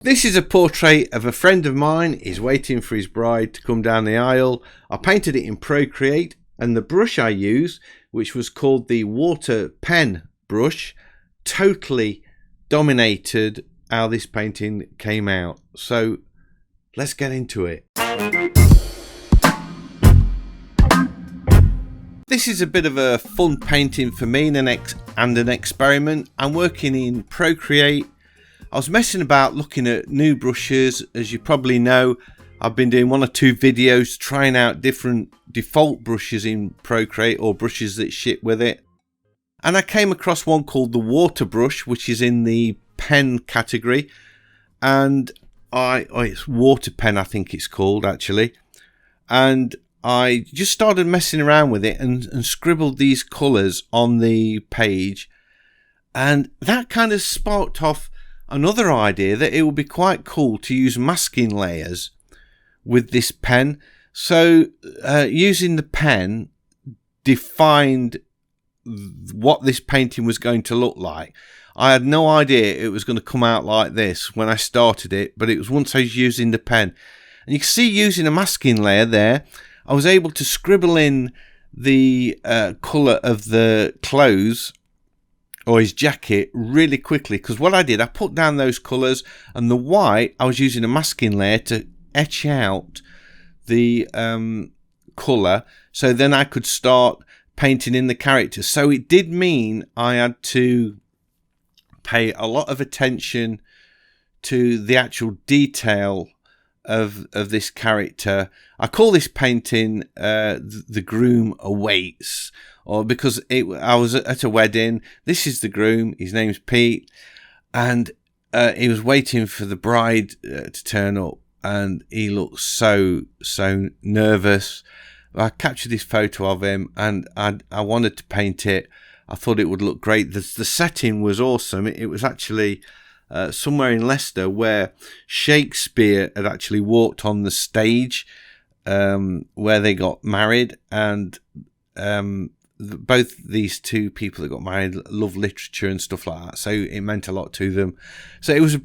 This is a portrait of a friend of mine. He's waiting for his bride to come down the aisle. I painted it in Procreate, and the brush I used, which was called the water pen brush, totally dominated how this painting came out. So let's get into it. This is a bit of a fun painting for me and an experiment. I'm working in Procreate. I was messing about looking at new brushes. As you probably know, I've been doing 1 or 2 videos trying out different default brushes in Procreate, or brushes that ship with it. And I came across one called the water brush, which is in the pen category. And it's water pen, I think it's called actually. And I just started messing around with it and scribbled these colours on the page. And that kind of sparked off another idea that it would be quite cool to use masking layers with this pen. So using the pen defined what this painting was going to look like. I had no idea it was going to come out like this when I started it, but it was once I was using the pen. And you can see, using a masking layer there, I was able to scribble in the colour of the clothes or his jacket really quickly, because what I did, I put down those colours, and the white I was using a masking layer to etch out the colour, so then I could start painting in the characters. So it did mean I had to pay a lot of attention to the actual detail of this character. I call this painting The Groom Awaits, or because I was at a wedding. This is the groom, his name's Pete, and he was waiting for the bride to turn up, and he looked so nervous. I captured this photo of him, and I wanted to paint it. I thought it would look great. The setting was awesome. It was actually somewhere in Leicester where Shakespeare had actually walked on the stage where they got married, and both these two people that got married love literature and stuff like that, so it meant a lot to them. So it was a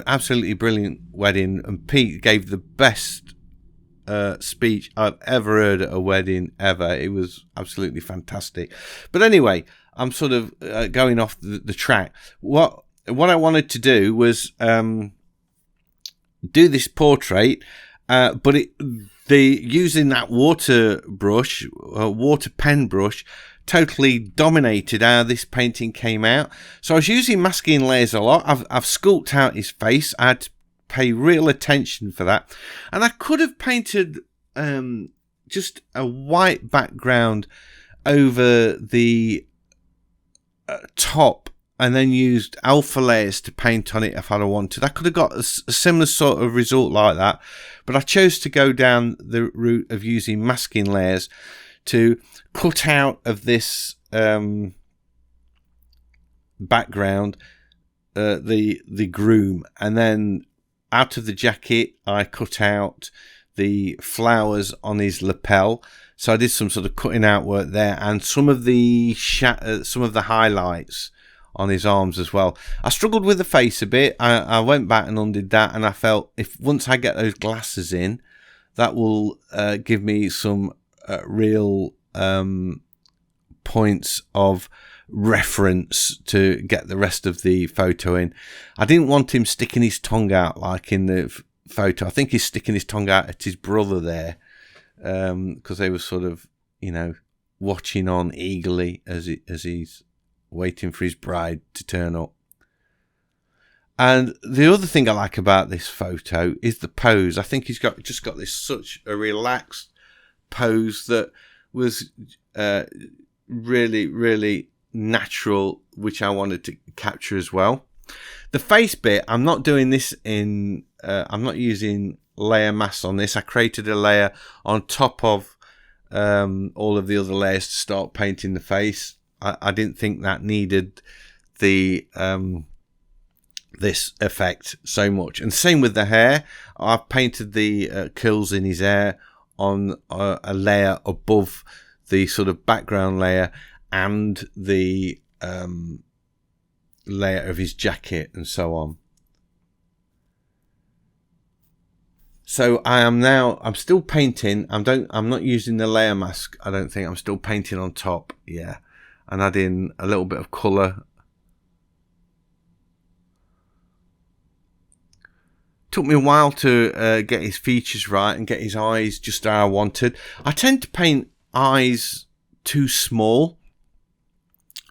absolutely brilliant wedding, and Pete gave the best speech I've ever heard at a wedding ever. It was absolutely fantastic. But anyway, I'm sort of going off the track. What I wanted to do was do this portrait, but using that water pen brush totally dominated how this painting came out. So I was using masking layers a lot. I've sculpted out his face. I had to pay real attention for that, and I could have painted just a white background over the top, and then used alpha layers to paint on it if I'd have wanted. I could have got a similar sort of result like that, but I chose to go down the route of using masking layers to cut out of this background the groom, and then out of the jacket I cut out the flowers on his lapel. So I did some sort of cutting out work there, and some of the highlights on his arms as well. I struggled with the face a bit. I went back and undid that, and I felt if once I get those glasses in, that will give me some real points of reference to get the rest of the photo in. I didn't want him sticking his tongue out like in the photo. I think he's sticking his tongue out at his brother there, because they were sort of, watching on eagerly as he's waiting for his bride to turn up. And the other thing I like about this photo is the pose. I think he's just got this such a relaxed pose that was really, really natural, which I wanted to capture as well. The face bit, I'm not doing this in I'm not using layer mask on this. I created a layer on top of all of the other layers to start painting the face. I didn't think that needed the this effect so much. And same with the hair. I've painted the curls in his hair on a layer above the sort of background layer and the layer of his jacket and so on. So I'm still painting. I'm not using the layer mask. I don't think. I'm still painting on top. Yeah. And adding a little bit of colour. Took me a while to get his features right and get his eyes just how I wanted. I tend to paint eyes too small,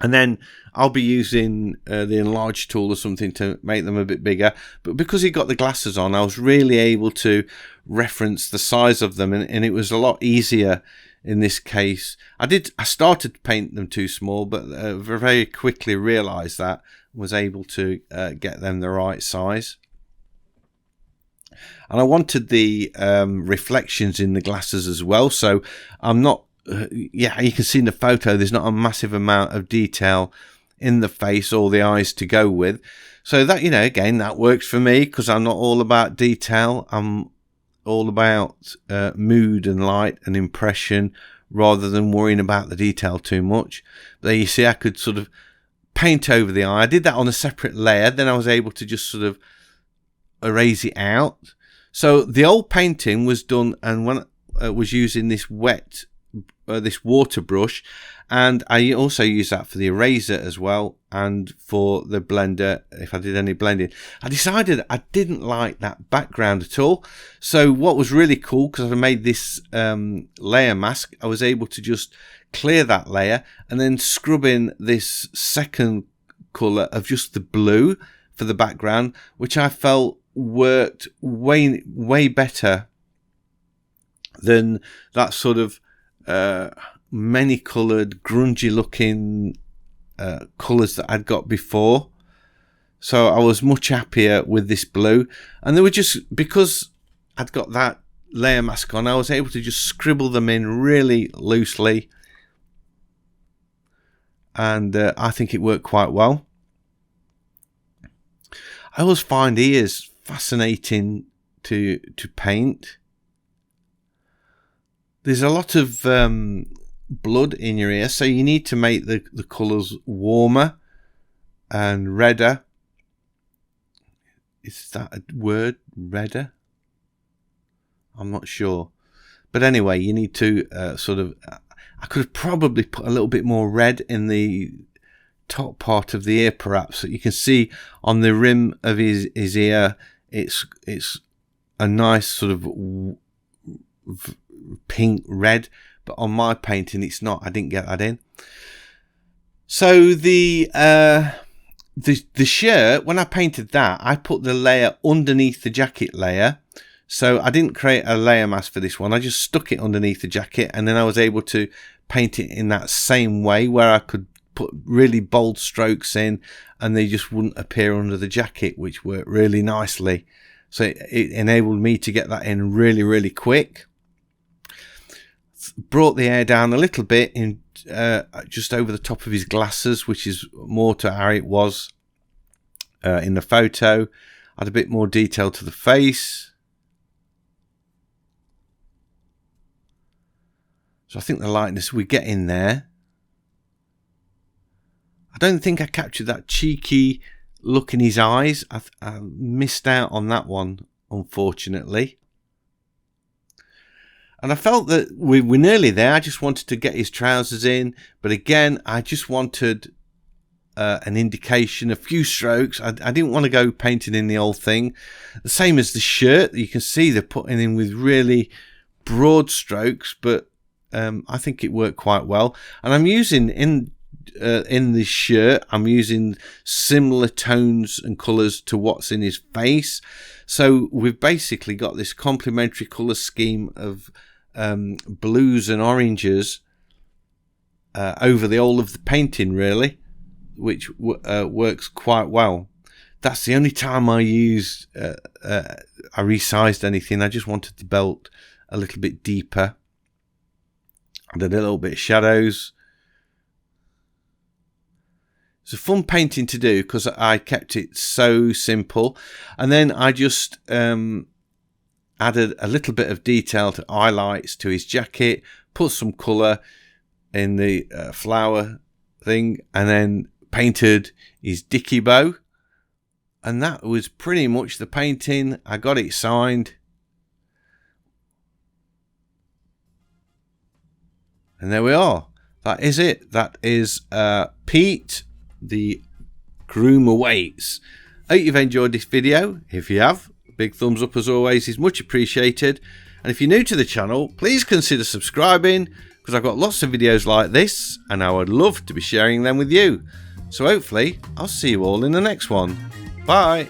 and then I'll be using the enlarge tool or something to make them a bit bigger. But because he got the glasses on, I was really able to reference the size of them, and it was a lot easier in this case. I started to paint them too small, but very quickly realised that, was able to get them the right size. And I wanted the reflections in the glasses as well, so I'm not yeah, you can see in the photo there's not a massive amount of detail in the face or the eyes to go with. So that, again, that works for me because I'm not all about detail. I'm all about mood and light and impression rather than worrying about the detail too much. But there you see, I could sort of paint over the eye. I did that on a separate layer. Then I was able to just sort of erase it out. So the old painting was done, and when I was using this this water brush, and I also use that for the eraser as well, and for the blender if I did any blending. I decided I didn't like that background at all. So what was really cool, because I made this layer mask, I was able to just clear that layer and then scrub in this second colour of just the blue for the background, which I felt worked way better than that sort of many coloured grungy looking colours that I'd got before. So I was much happier with this blue, and they were just, because I'd got that layer mask on, I was able to just scribble them in really loosely, and I think it worked quite well. I always find ears fascinating to paint. There's a lot of blood in your ear, so you need to make the colours warmer and redder. Is that a word? Redder? I'm not sure. But anyway, you need to sort of... I could have probably put a little bit more red in the top part of the ear, perhaps. So you can see on the rim of his ear, it's a nice sort of pink red, but on my painting it's not. I didn't get that in. So the shirt, when I painted that, I put the layer underneath the jacket layer. So I didn't create a layer mask for this one. I just stuck it underneath the jacket, and then I was able to paint it in that same way, where I could put really bold strokes in and they just wouldn't appear under the jacket, which worked really nicely. So it enabled me to get that in really, really quick. Brought the hair down a little bit in just over the top of his glasses, which is more to how it was in the photo. Add a bit more detail to the face. So I think the lightness we get in there. I don't think I captured that cheeky look in his eyes. I missed out on that one, unfortunately. And I felt that we're nearly there. I just wanted to get his trousers in. But again, I just wanted an indication, a few strokes. I didn't want to go painting in the whole thing. The same as the shirt. You can see they're putting in with really broad strokes. But I think it worked quite well. And I'm using in this shirt, I'm using similar tones and colours to what's in his face. So we've basically got this complementary colour scheme of blues and oranges over the whole of the painting, really, which works quite well. That's the only time I used I resized anything. I just wanted the belt a little bit deeper. I did a little bit of shadows. It's a fun painting to do because I kept it so simple, and then I just added a little bit of detail to highlights to his jacket, put some colour in the flower thing, and then painted his dicky bow, and that was pretty much the painting. I got it signed, And there we are. That is it. That is Pete, the groom awaits. I hope you've enjoyed this video. If you have, a big thumbs up as always is much appreciated. And if you're new to the channel, please consider subscribing, because I've got lots of videos like this and I would love to be sharing them with you. So hopefully I'll see you all in the next one. Bye.